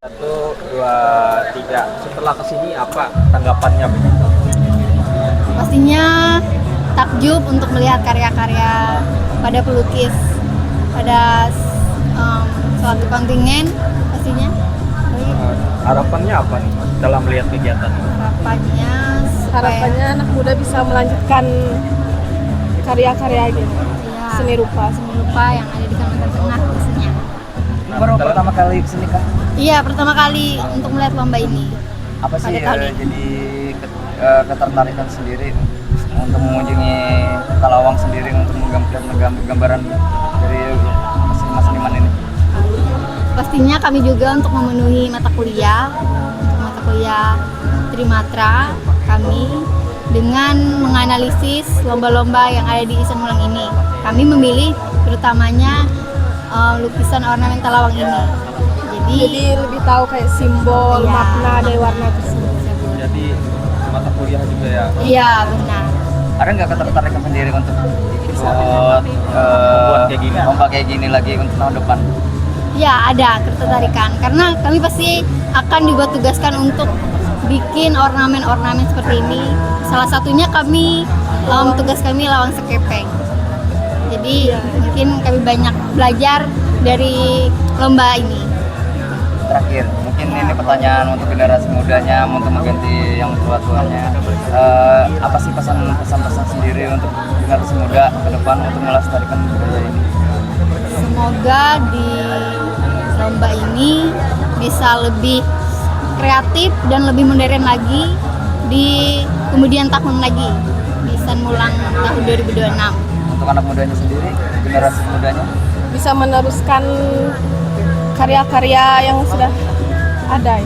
Satu, dua, tiga. Setelah kesini apa tanggapannya begitu? Pastinya takjub untuk melihat karya-karya pada pelukis, pada suatu kontingen pastinya. Harapannya apa nih dalam melihat kegiatan ini? Harapannya anak muda bisa melanjutkan karya-karya gitu, seni rupa yang ada di Kalimantan Tengah pastinya. Baru pertama kali kesini kan? Iya, pertama kali untuk melihat lomba ini. Apa sih Pada jadi ketertarikan sendiri untuk mengunjungi Kalawang sendiri untuk menggambar gambaran dari mas seniman ini? Pastinya kami juga untuk memenuhi mata kuliah Trimatra kami dengan menganalisis lomba-lomba yang ada di Isan Mulang ini. Kami memilih terutamanya lukisan ornamen Kalawang ini. jadi lebih tahu kayak simbol, makna dari warna tersebut. Jadi mata kuliah juga ya? Iya, benar. Ada nggak ketertarikan sendiri untuk lomba kayak gini lagi untuk tahun depan? Ya, ada ketertarikan karena kami pasti akan dibuat tugaskan untuk bikin ornamen-ornamen seperti ini. Salah satunya tugas kami lawang sekepeng. Jadi mungkin kami banyak belajar dari lomba ini. Terakhir, mungkin ini pertanyaan untuk generasi mudanya, untuk mengganti yang tua-tuanya. Apa sih pesan-pesan sendiri untuk generasi muda ke depan untuk melestarikan budaya ini? Semoga di lomba ini bisa lebih kreatif dan lebih modern lagi di kemudian tahun lagi di Isan Mulang tahun 2026. Untuk anak mudanya sendiri, generasi mudanya Bisa meneruskan karya-karya yang sudah ada.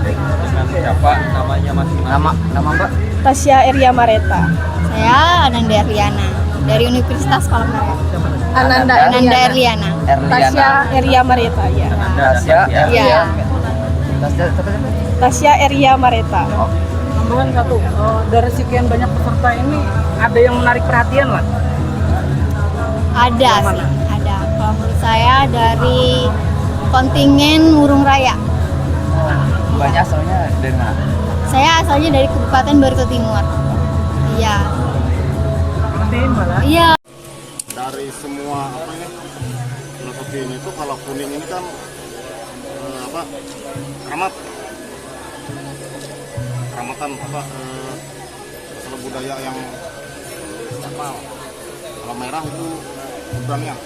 Dengan siapa namanya masing-masing? nama Mbak? Tasya Eria Mareta. Saya Ananda Erliana dari Universitas Palangkaraya. Ananda Erliana. Tasya Eria Mareta, ya. Tasya Iya. Tasya Eria Mareta. Tambahan satu, dari sekian banyak peserta ini ada yang menarik perhatian lah? Ada sih, ada. Kalau menurut saya dari kontingen Murung Raya. Mbaknya asalnya dari mana? Saya asalnya dari Kabupaten Barito Timur. Iya. Iya. Dari semua filosofi ini tuh kalau kuning ini kan keramatan masalah budaya yang terkenal. Kalau merah itu ukurannya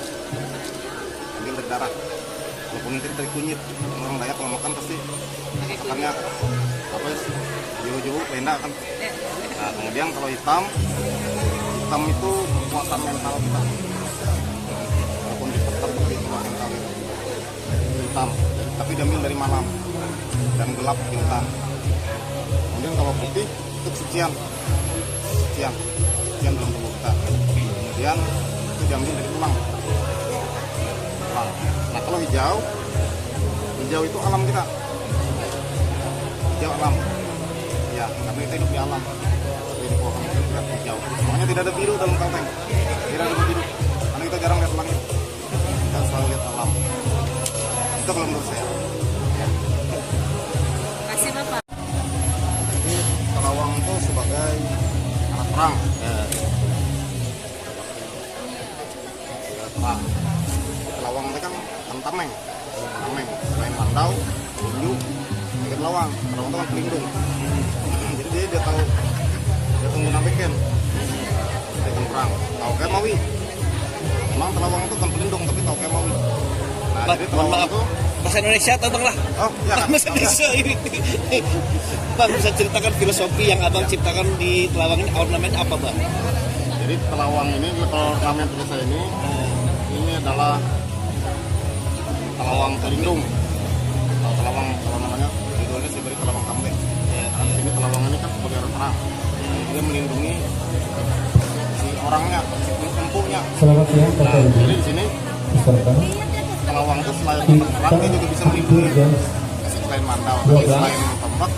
ambil dari darah. Kalau kuning itu dari kunyit. Orang Dayak kalau makan pasti makannya jauh-jauh enak kan. Nah, kemudian kalau hitam itu kekuatan mental kita. Walaupun kita begitu mental hitam. tapi diambil dari malam dan gelap bintang. Kemudian kalau putih itu kesucian dalam tubuh kita. Kemudian itu diambil dari tulang. Nah kalau hijau itu alam kita, hijau alam ya, karena kita hidup di alam. Jadi pohon itu tidak hijau, semuanya tidak ada biru dalam kalteng, tidak ada biru karena kita jarang lihat langit, kita selalu lihat alam. Itu kalau menurut saya. Kasih Bapak. Jadi Telawang itu sebagai alat perang. Telawang itu kan tameng, selain mandau, tinju, pakai telawang. Telawang itu kan pelindung. Jadi dia tahu menggunakan beken perang. Tahu kemawi. Memang telawang itu kan pelindung, tapi tahu kemawi. Nah, jadi telawang itu bahasa Indonesia atau Bang lah? Oh, iya kan? Bahasa Indonesia ini. Bang, bisa ceritakan filosofi yang Abang ciptakan di telawang ini, ornamen apa, Bang? Jadi telawang ini, kalau ornamen punya saya ini adalah telawang pelindung. Kalau telawang, kalau namanya judulnya saya beri telawang kambing. Karena di sini telawang ini kan sebagai alat perang. Dia melindungi si orangnya, si empunya. Selamat siang, Bapak Ibu. Jadi di sini Peserta. telawang itu selain berperang, dia juga bisa melindungi. Selain mandau, selain tombak,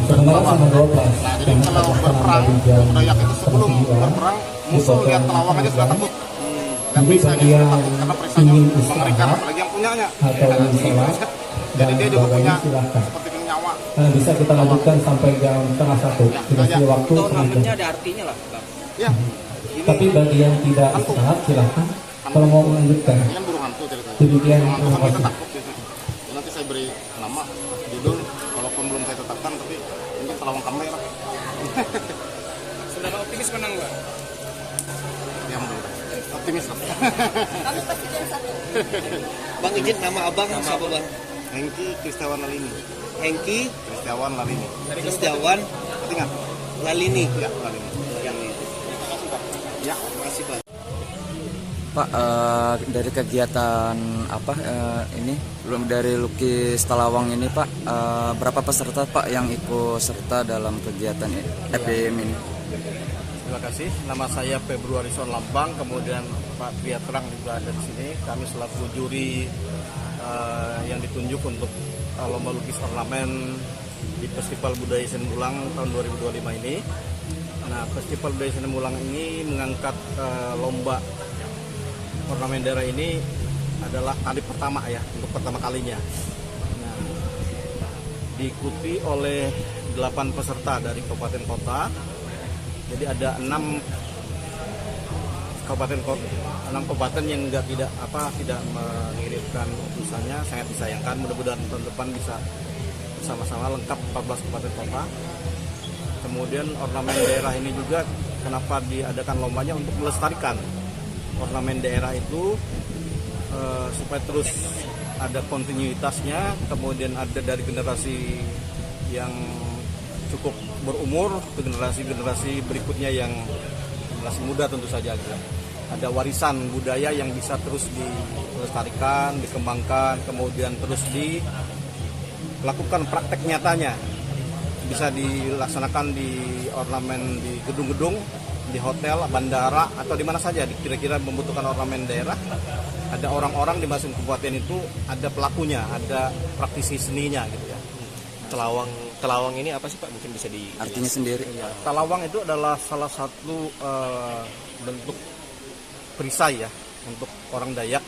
Sebenarnya sama 12. nah, jadi kalau berperang, Dayak itu sebelum berperang, musuh lihat telawang aja sudah takut. Dan bisa dia takut karena perisanya mengerikan, apalagi yang punyanya. Atau sholat. Jadi dia juga punya Silahkan. seperti nyawa. Nah, bisa kita lanjutkan sampai jam setengah 1. Dikasih waktu Itu setengah ornamennya jam. ada artinya lah, Bang. Ya, Tapi bagi yang tidak istirahat silahkan. Kalau mau melanjutkan. ini kan burung hantu ceritanya. Demikian, Burung hantu terima kan kita kasih. takut gitu. Nanti saya beri nama, judul, walaupun belum saya tetapkan, tapi mungkin telawang kambing lah. Saudara optimis menang, Mbak? Ya, mudah-mudahan. Optimis lah. Kami pasti jam 1. Bang, izin nama Abang siapa, Bang? Hengki Kristiawan Lalini. Hengki Kristiawan Lalini. Kristiawan Ingat? Lalini. Ya, Lalini. Ya, Terima kasih, Bang. Pak, dari kegiatan apa ini, belum dari lukis Telawang ini Pak, berapa peserta Pak yang ikut serta dalam kegiatan FBM ini? Terima kasih. Nama saya Februari Son Lambang, kemudian Pak Tria Terang juga ada di sini. Kami selaku juri yang ditunjuk untuk lomba lukis ornamen di Festival Budaya Seni Mulang tahun 2025 ini. Nah, Festival Budaya Seni Mulang ini mengangkat lomba ornamen daerah ini adalah kali pertama ya, untuk pertama kalinya. Nah, diikuti oleh 8 peserta dari kabupaten kota. Jadi ada 6 kabupaten yang tidak mengirimkan utusannya, sangat disayangkan. Mudah-mudahan tahun depan bisa bersama-sama lengkap 14 kabupaten kota. Kemudian ornamen daerah ini juga kenapa diadakan lombanya, untuk melestarikan ornamen daerah itu supaya terus ada kontinuitasnya, kemudian ada dari generasi yang cukup berumur ke generasi berikutnya yang generasi muda tentu saja. Ada warisan budaya yang bisa terus dilestarikan, dikembangkan, kemudian terus dilakukan praktek nyatanya. Bisa dilaksanakan di ornamen di gedung-gedung, di hotel, bandara, atau di mana saja kira-kira membutuhkan ornamen daerah. Ada orang-orang di masing kabupaten itu, ada pelakunya, ada praktisi seninya gitu ya. Telawang ini apa sih Pak? Mungkin bisa Artinya sendiri. Ya, Telawang itu adalah salah satu bentuk perisai ya untuk orang Dayak.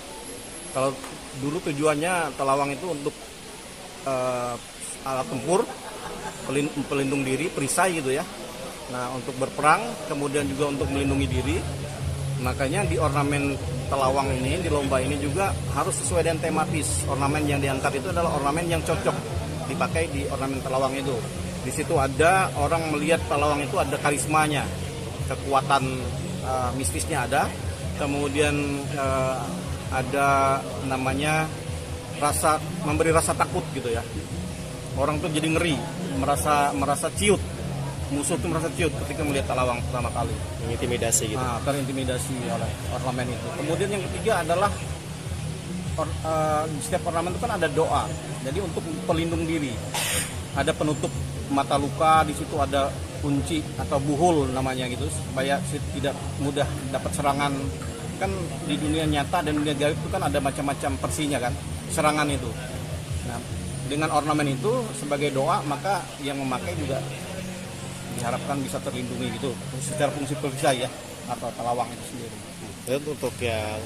Kalau dulu tujuannya Telawang itu untuk alat tempur, pelindung diri, perisai gitu ya. Nah, untuk berperang, kemudian juga untuk melindungi diri. Makanya di ornamen Telawang ini, di lomba ini juga harus sesuai dengan tematis. Ornamen yang diangkat itu adalah ornamen yang cocok dipakai di ornamen Telawang itu. Di situ ada orang melihat Telawang itu ada karismanya, kekuatan mistisnya ada. Kemudian ada namanya memberi rasa takut gitu ya. Orang tuh jadi ngeri, merasa ciut. Musuh tuh merasa ciut ketika melihat Telawang pertama kali. Intimidasi gitu. Nah, terintimidasi oleh ornamen itu. Kemudian yang ketiga adalah setiap ornamen itu kan ada doa. Jadi untuk pelindung diri, ada penutup mata luka, di situ ada kunci atau buhul namanya gitu, supaya tidak mudah dapat serangan. Kan di dunia nyata dan dunia gaib itu kan ada macam-macam versinya kan, serangan itu. Nah, dengan ornamen itu sebagai doa, maka yang memakai juga diharapkan bisa terlindungi gitu, secara fungsi perisai ya, atau telawang itu sendiri. Itu untuk yang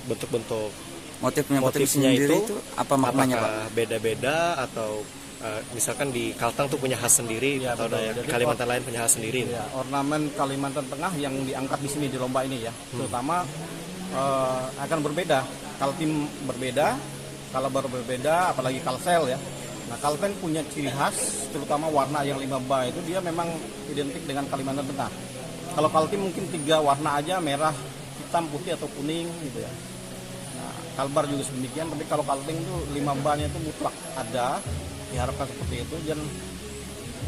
bentuk-bentuk Motifnya sendiri itu apa maknanya, Pak? Beda-beda atau misalkan di Kalteng tuh punya khas sendiri, Ya, atau betul. di Kalimantan lain punya khas sendiri. Ya, ornamen Kalimantan Tengah yang diangkat di sini di lomba ini ya, terutama akan berbeda. Kaltim berbeda, Kalabar berbeda, apalagi Kalsel ya. Nah, Kalteng punya ciri khas, terutama warna yang 5 ba itu dia memang identik dengan Kalimantan Tengah. Kalau Kaltim mungkin 3 warna aja, merah, hitam, putih atau kuning gitu ya. Nah, Kalbar juga demikian, tapi kalau Kalteng itu 5 ba-nya itu mutlak ada, diharapkan seperti itu. Dan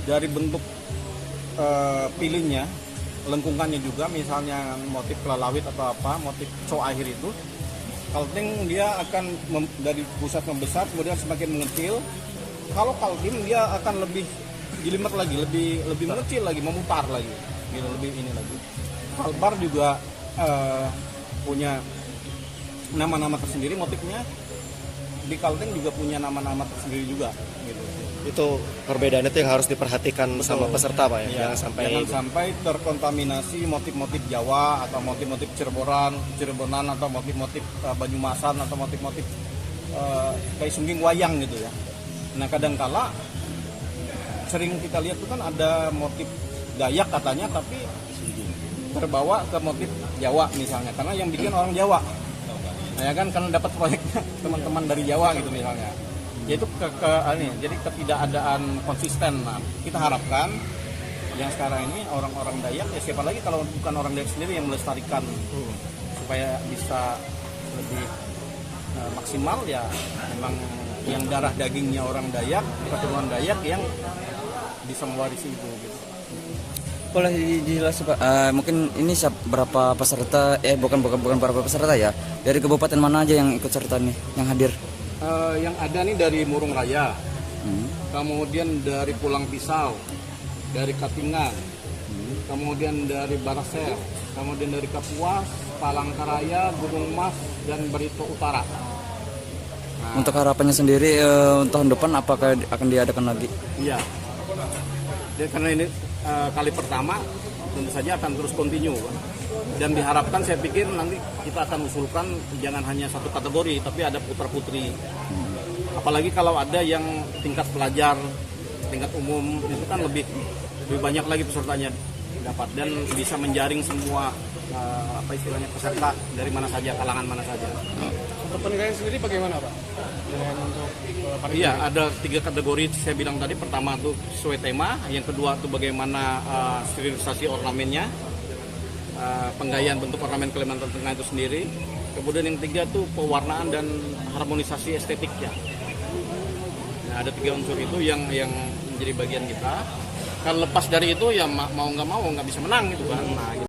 dari bentuk pilihnya, lengkungannya juga, misalnya motif kelalawit atau apa, motif co akhir itu, Kalteng dia akan dari pusat membesar kemudian semakin mengecil. Kalau Kaltim dia akan lebih jelimet lagi, lebih mengecil lagi, memutar lagi, gitu, lebih ini lagi. Kalbar juga punya nama-nama tersendiri, motifnya di Kalteng juga punya nama-nama tersendiri juga, gitu. Itu perbedaan itu yang harus diperhatikan sama peserta, Pak ya. Jangan sampai terkontaminasi motif-motif Jawa atau motif-motif Cirebonan atau motif-motif Banyumasan atau motif-motif kayak sungging wayang gitu ya. Nah, kadangkala sering kita lihat itu kan ada motif Dayak katanya, tapi terbawa ke motif Jawa misalnya, karena yang bikin orang Jawa. Nah, ya kan, karena dapat proyeknya teman-teman dari Jawa gitu misalnya. Yaitu jadi ketidakadaan konsisten. Nah, kita harapkan yang sekarang ini orang-orang Dayak, ya siapa lagi kalau bukan orang Dayak sendiri yang melestarikan supaya bisa lebih maksimal, ya memang yang darah dagingnya orang Dayak, keturunan Dayak yang bisa mewarisi itu gitu. Boleh dijelaskan, Pak? Mungkin ini berapa peserta? Bukan berapa peserta ya? Dari kabupaten mana aja yang ikut serta nih, yang hadir? Yang ada nih dari Murung Raya, kemudian dari Pulang Pisau, dari Katingan, kemudian dari Barasel, kemudian dari Kapuas, Palangkaraya, Gunung Mas, dan Barito Utara. Nah, Untuk harapannya sendiri tahun depan apakah akan diadakan lagi? iya, karena ini kali pertama, tentu saja akan terus continue. Dan diharapkan, saya pikir nanti kita akan usulkan jangan hanya satu kategori, tapi ada putra-putri. Apalagi kalau ada yang tingkat pelajar, tingkat umum, itu kan lebih banyak lagi pesertanya dapat, dan bisa menjaring semua peserta dari mana saja, kalangan mana saja. Untuk penilaian sendiri bagaimana, Pak? Iya, ada 3 kategori saya bilang tadi. Pertama tuh sesuai tema, yang kedua tuh bagaimana sterilisasi ornamennya, penggayaan bentuk ornamen Kalimantan Tengah itu sendiri. Kemudian yang 3 tuh pewarnaan dan harmonisasi estetiknya. Nah, ada 3 unsur itu yang menjadi bagian kita. Kalau lepas dari itu ya mau nggak bisa menang gitu kan. Nah,